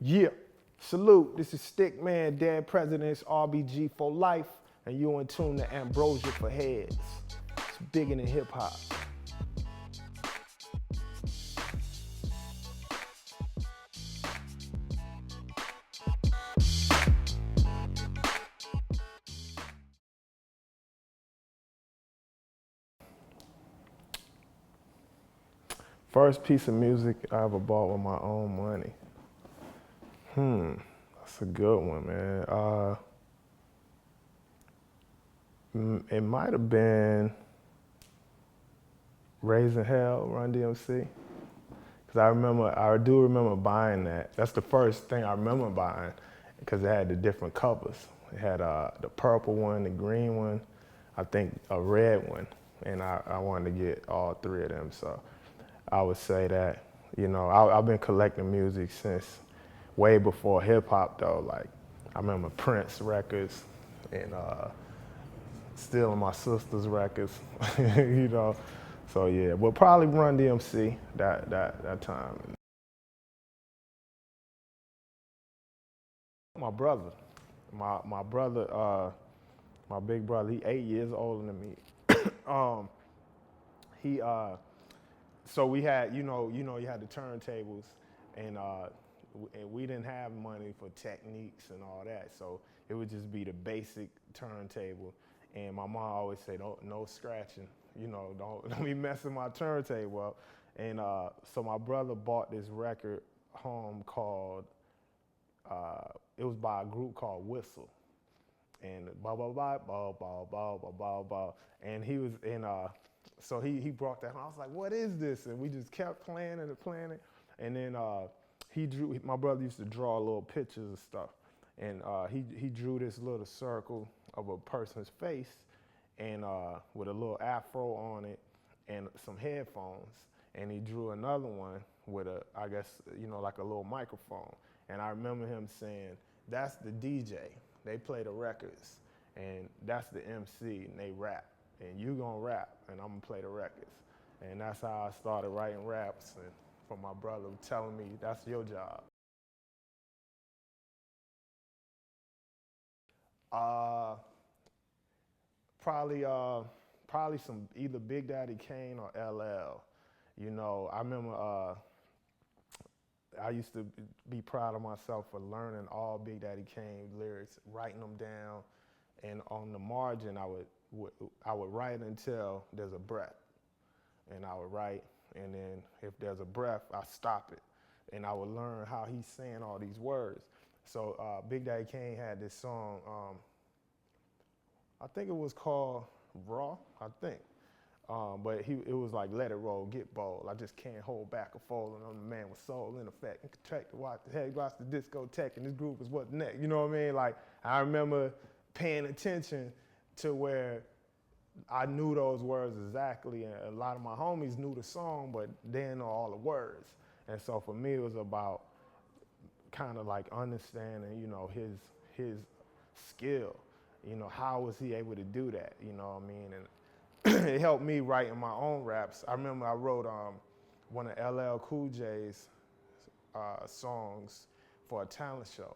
Yeah, salute. This is Stic Man, Dead Prez, RBG for life, and you in tune to Ambrosia for heads. It's bigger than hip hop. First piece of music I ever bought with my own money. That's a good one, man. It might have been Raising Hell, Run DMC. Because I do remember buying that. That's the first thing I remember buying because it had the different covers. It had the purple one, the green one, I think a red one, and I wanted to get all three of them. So I would say that, I've been collecting music since way before hip hop though. Like I remember Prince records and stealing my sister's records, So yeah, but probably Run DMC that time. My brother, my brother, my big brother, he 8 years older than me. He so we had, you had the turntables, and we didn't have money for techniques and all that, so it would just be the basic turntable. And my mom always said, no scratching, don't be messing my turntable up. And so my brother bought this record home called, it was by a group called Whistle. And blah, blah, blah, blah, blah, blah, blah, blah, blah. And he was in, so he brought that home. I was like, what is this? And we just kept playing it and playing it. And then my brother used to draw little pictures and stuff. And he drew this little circle of a person's face and with a little afro on it and some headphones. And he drew another one with I guess, like a little microphone. And I remember him saying, that's the DJ. They play the records. And that's the MC, and they rap. And you gonna rap, and I'm gonna play the records. And that's how I started writing raps, and from my brother telling me, that's your job. Probably some either Big Daddy Kane or LL. I remember I used to be proud of myself for learning all Big Daddy Kane lyrics, writing them down, and on the margin I would write until there's a breath, and I would write, and then if there's a breath, I stop it, and I would learn how he's saying all these words. So Big Daddy Kane had this song, I think it was called Raw, I think. But it was like, let it roll, get bold. I just can't hold back or fold. And I'm the man with soul in effect. And contract to watch the head, watch the discotheque, and this group is what's next. You know what I mean? Like, I remember paying attention to where I knew those words exactly. And a lot of my homies knew the song, but they didn't know all the words. And so for me, it was about kind of like understanding, his skill. How was he able to do that? You know what I mean? And it helped me writing my own raps. I remember I wrote one of LL Cool J's songs for a talent show,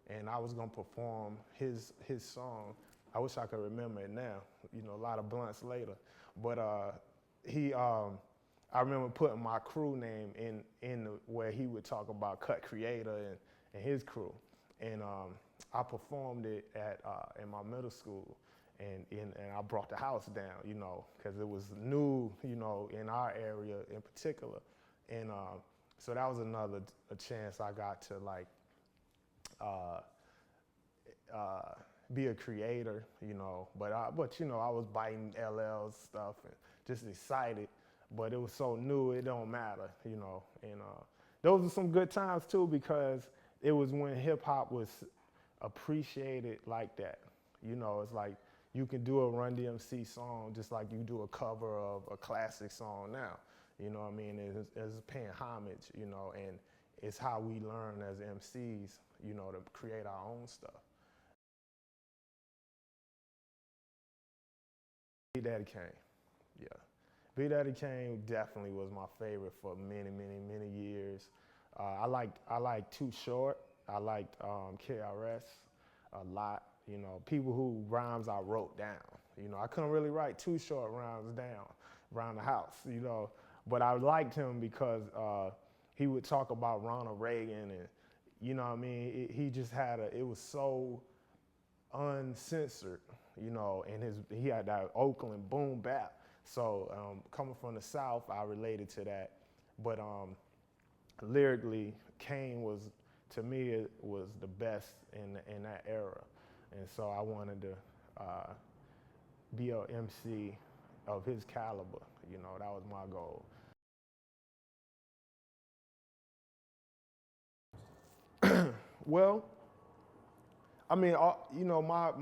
and I was gonna perform his song. I wish I could remember it now. A lot of blunts later, but I remember putting my crew name in where he would talk about Cut Creator and his crew, and I performed it in my middle school. And I brought the house down, because it was new, in our area in particular. And so that was a chance I got to like be a creator, but I was biting LL's stuff and just excited, but it was so new, it don't matter, and those are some good times too, because it was when hip hop was appreciated like that. It's like, you can do a Run DMC song just like you do a cover of a classic song now. You know what I mean? It's paying homage, and it's how we learn as MCs, to create our own stuff. Big Daddy Kane, yeah. Big Daddy Kane definitely was my favorite for many, many, many years. I liked Too Short. I liked KRS a lot. You know, people who rhymes I wrote down. You know, I couldn't really write Too Short rhymes down around the house. You know, but I liked him because he would talk about Ronald Reagan and you know what I mean. He just had it was so uncensored. You know, and he had that Oakland boom bap. So coming from the South, I related to that. But lyrically, Kane was, to me, it was the best in that era. And so I wanted to be a MC of his caliber. You know, that was my goal. Well, I mean, you know, my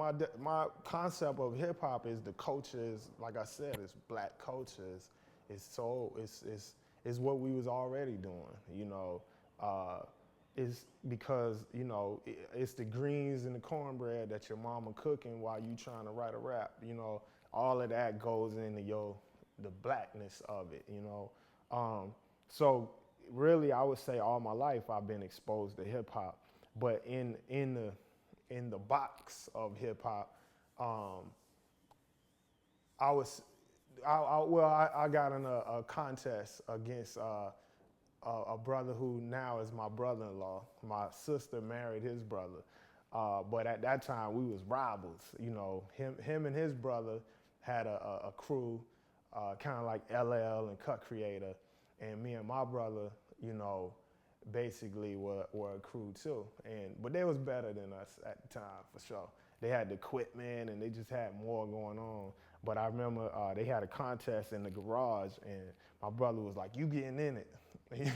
concept of hip hop is the culture is, like I said, it's black culture. It's what we was already doing. You know, it's because you know it's the greens and the cornbread that your mama cooking while you trying to write a rap. You know, all of that goes into the blackness of it. You know, so really, I would say all my life I've been exposed to hip hop, but in the box of hip hop, I was, I got in a contest against a brother who now is my brother-in-law. My sister married his brother, but at that time we was rivals. You know, him and his brother had a crew, kind of like LL and Cut Creator, and me and my brother, you know, basically were a crew too. But they was better than us at the time for sure. They had the equipment and they just had more going on. But I remember they had a contest in the garage and my brother was like, "You getting in it,"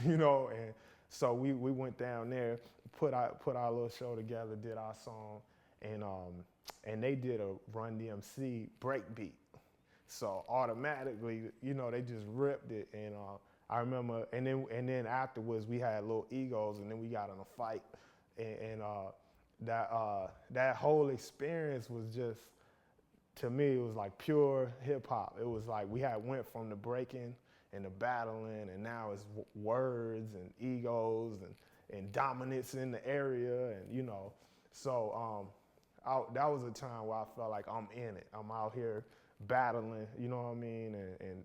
you know. And so we went down there, put our little show together, did our song, and they did a Run DMC breakbeat. So automatically, you know, they just ripped it. And I remember, and then afterwards we had little egos, and then we got in a fight, and that whole experience was just, to me, it was like pure hip hop. It was like we had went from the breaking and the battling, and now it's words and egos and dominance in the area, and you know, so that was a time where I felt like I'm in it. I'm out here battling, you know what I mean,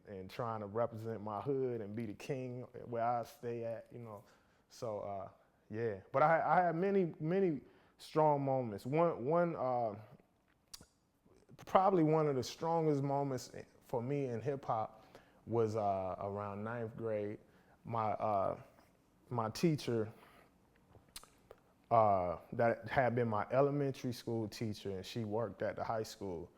and trying to represent my hood and be the king where I stay at, you know. So yeah, but I had many strong moments. One probably one of the strongest moments for me in hip hop was around ninth grade. My teacher that had been my elementary school teacher, and she worked at the high school.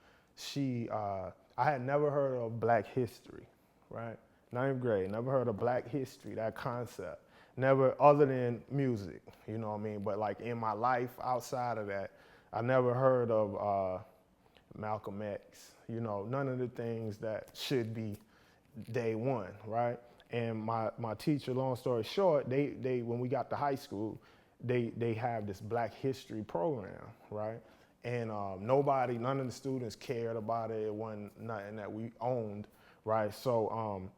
I had never heard of Black history, right? Ninth grade, never heard of Black history, that concept. Never, other than music, you know what I mean? But like in my life outside of that, I never heard of Malcolm X, you know, none of the things that should be day one, right? And my teacher, long story short, they when we got to high school, they have this Black history program, right? And none of the students cared about it. It wasn't nothing that we owned, right? So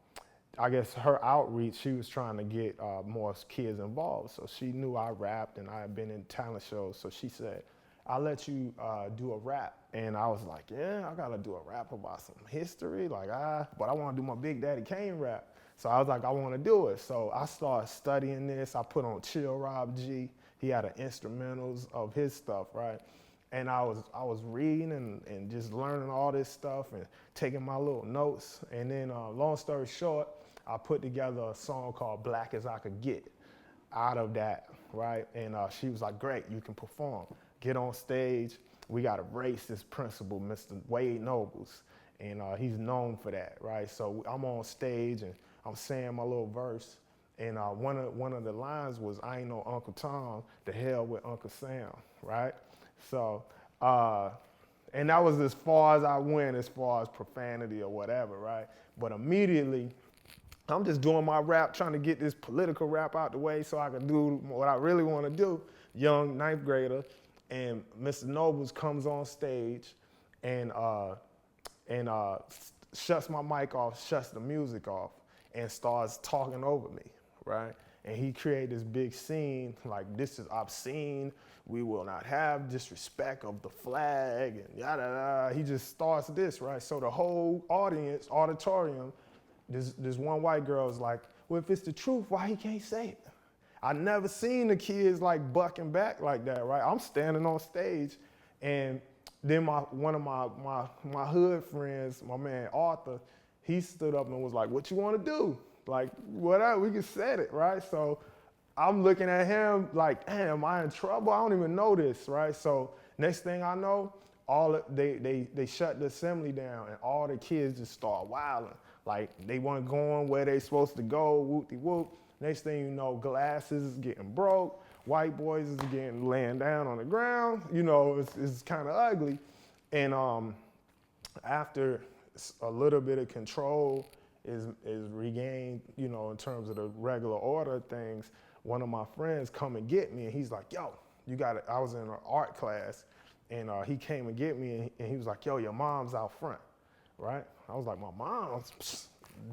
I guess her outreach, she was trying to get more kids involved. So she knew I rapped and I had been in talent shows. So she said, "I'll let you do a rap." And I was like, "Yeah, I gotta do a rap about some history, but I wanna do my Big Daddy Kane rap." So I was like, "I wanna do it." So I started studying this. I put on Chill Rob G. He had an instrumentals of his stuff, right? And I was reading and just learning all this stuff and taking my little notes. And then long story short, I put together a song called Black as I Could Get out of that, right? And she was like, "Great, you can perform. Get on stage. We got a racist principal, Mr. Wade Nobles." And he's known for that, right? So I'm on stage and I'm saying my little verse. And one of the lines was, "I ain't no Uncle Tom, the hell with Uncle Sam," right? So, and that was as far as I went as far as profanity or whatever, right? But immediately, I'm just doing my rap, trying to get this political rap out the way so I can do what I really want to do, young ninth grader. And Mr. Nobles comes on stage and shuts my mic off, shuts the music off, and starts talking over me, right? And he created this big scene, like, this is obscene. We will not have disrespect of the flag and yada yada. He just starts this, right? So the whole auditorium, this one white girl is like, well, if it's the truth, why he can't say it? I never seen the kids like bucking back like that, right? I'm standing on stage, and then one of my hood friends, my man Arthur, he stood up and was like, what you want to do? Like, whatever, we can set it, right? So I'm looking at him like, damn, am I in trouble? I don't even know this, right? So next thing I know, they shut the assembly down, and all the kids just start wilding. Like, they weren't going where they supposed to go, whoop-de-whoop. Next thing you know, glasses is getting broke, white boys is laying down on the ground. You know, it's kind of ugly. And after a little bit of control is regained, you know, in terms of the regular order of things, one of my friends come and get me, and he's like, yo, you got it. I was in an art class, and he came and get me, and he was like, yo, your mom's out front, right? I was like, my mom?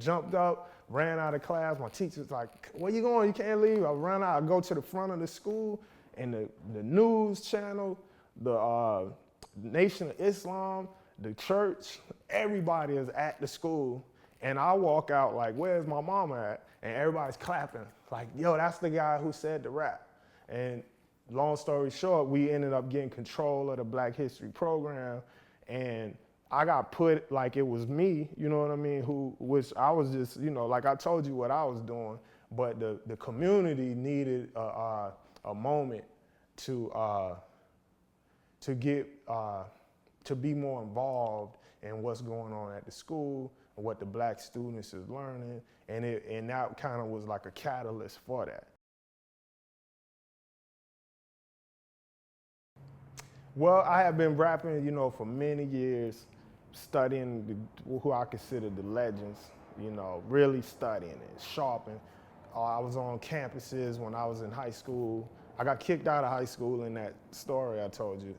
Jumped up, ran out of class. My teacher's like, where you going? You can't leave. I ran out. I go to the front of the school, and the news channel, the Nation of Islam, the church, everybody is at the school. And I walk out like, where's my mama at? And everybody's clapping. Like, yo, that's the guy who said the rap. And long story short, we ended up getting control of the Black History program. And I got put like it was me, you know what I mean, which I was just, you know, like I told you what I was doing, but the community needed a moment to be more involved in what's going on at the school and what the Black students is learning, and that kind of was like a catalyst for that. Well, I have been rapping, you know, for many years, studying who I consider the legends, you know, really studying it, sharpening. I was on campuses when I was in high school. I got kicked out of high school in that story I told you.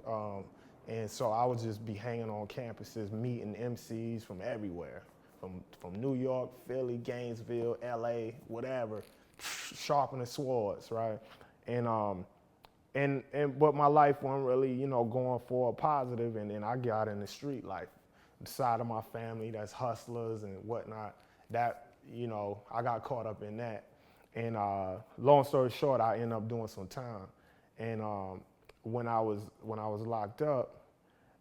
And so I would just be hanging on campuses, meeting MCs from everywhere, from New York, Philly, Gainesville, LA, whatever, sharpening swords, right? But my life wasn't really, you know, going for a positive, and then I got in the street life. The side of my family that's hustlers and whatnot, that, you know, I got caught up in that. And long story short, I ended up doing some time. And when I was locked up,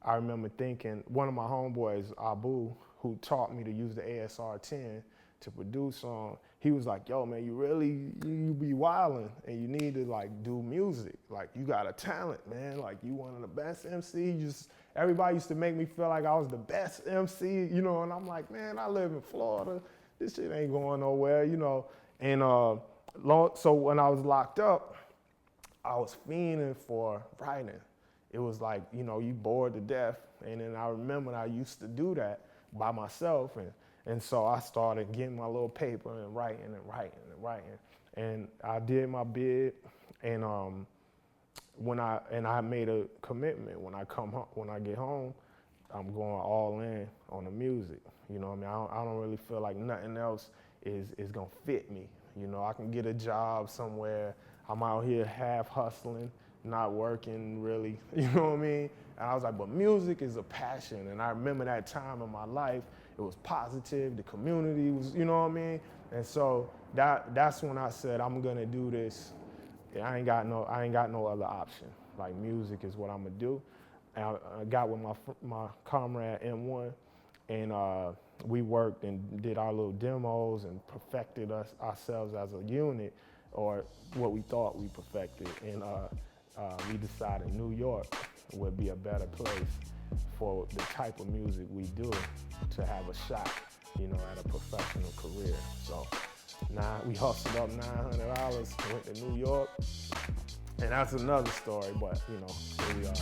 I remember thinking, one of my homeboys, Abu, who taught me to use the ASR-10 to produce on, he was like, yo, man, you be wildin', and you need to like do music. Like, you got a talent, man. Like, you one of the best MCs. Everybody used to make me feel like I was the best MC, you know, and I'm like, man, I live in Florida. This shit ain't going nowhere, you know. And so when I was locked up, I was fiending for writing. It was like, you know, you bored to death. And then I remember I used to do that by myself. And so I started getting my little paper and writing and writing and writing. And I did my bid. And I made a commitment. When I get home, I'm going all in on the music. You know what I mean? I don't really feel like nothing else is gonna fit me. You know, I can get a job somewhere. I'm out here half hustling, not working really, you know what I mean? And I was like, but music is a passion. And I remember that time in my life, it was positive, the community was, you know what I mean? And so that's when I said, I'm gonna do this. I ain't got no other option. Like, music is what I'm gonna do. And I got with my comrade M1, and we worked and did our little demos and perfected ourselves as a unit, or what we thought we perfected. And we decided New York would be a better place for the type of music we do to have a shot, you know, at a professional career. So we hustled up $900, went to New York, and that's another story, but, you know, here we are.